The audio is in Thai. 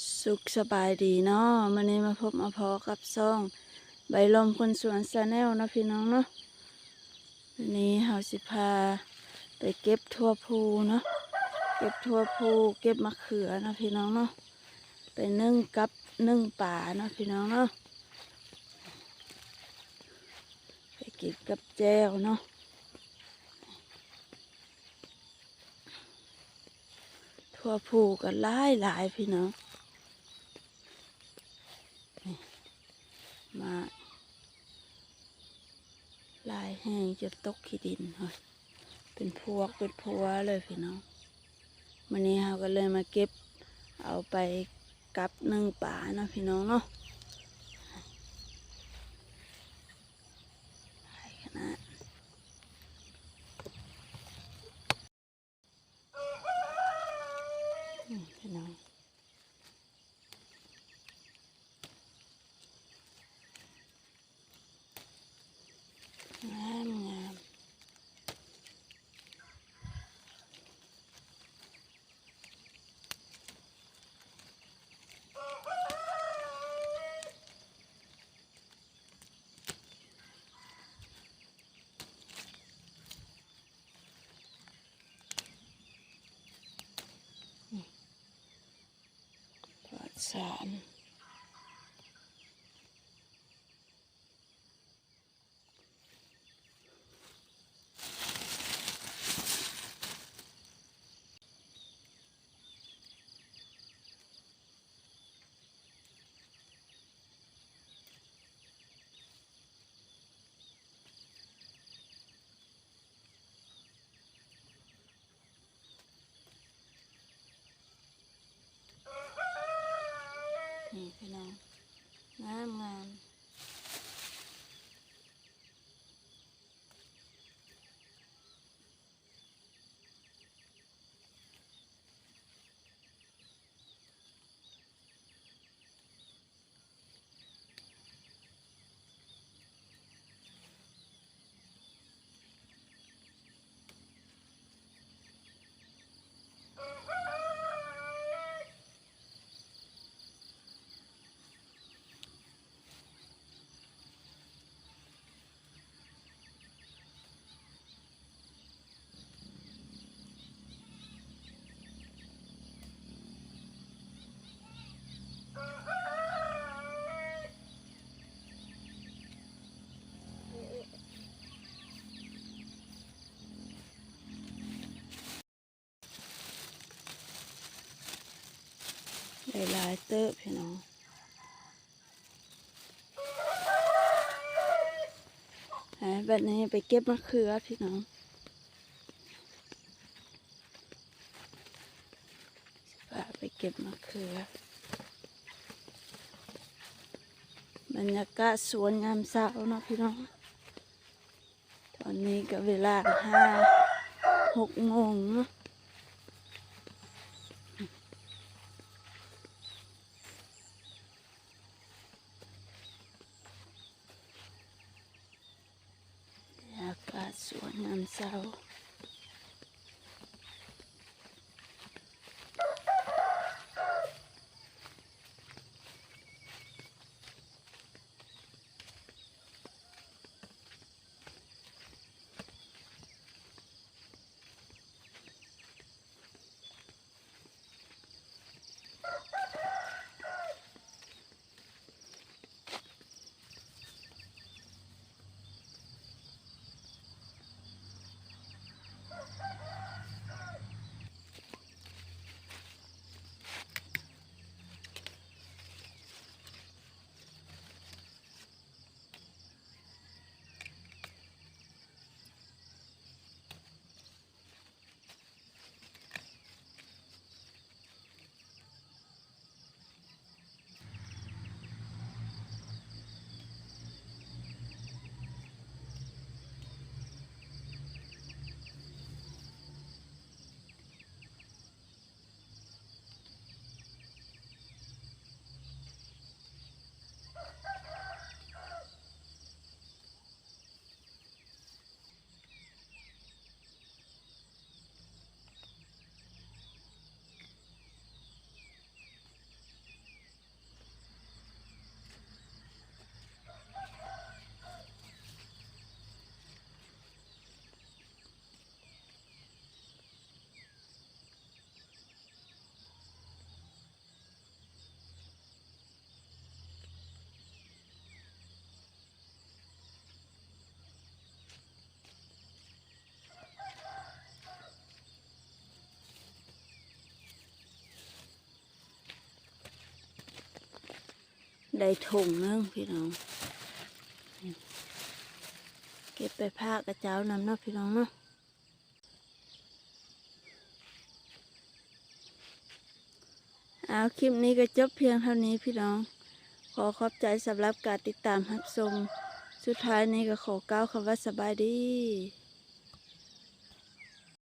สุขสบายดีเนาะมื้อนี้มาพบมาพอกับซ่องใบลมคนสวนชาแนลเนาะพี่น้องเนาะวันนี้เฮาสิพาไปเก็บทั่วภูเนาะเก็บทั่วภูเก็บมะเขือเนาะพี่น้องเนาะไปนึ่งกับนึ่งป่าเนาะพี่น้องเนาะไปกินกับแจ่วเนาะทั่วภูกันหลายพี่น้องมาลายแห้งจะตกขี้ดินเลยเป็นพวเลยพี่น้องวันนี้เราก็เลยมาเก็บเอาไปกับนึ่งป่าเนาะพี่น้องเนาะขนาดพี่น้องงามปลอดสารนี่พี่น้องงามหลายเตอะพี่น้องแบบนี้ไปเก็บมะเขือพี่น้องไปเก็บมะเขือบรรยากาศสวนยามเช้าเนาะพี่น้องตอนนี้ก็เวลา6 โมงเนาะอากาศสวยงามเศร้า ได้ถุงนึงพี่น้องเก็บไปผ้ากระเจ้านำเนาะพี่น้องเนาะเอาคลิปนี้ก็จบเพียงเท่านี้พี่น้องขอขอบใจสำหรับการติดตามรับชมสุดท้ายนี้ก็ขอกล่าวคำว่าสบายดี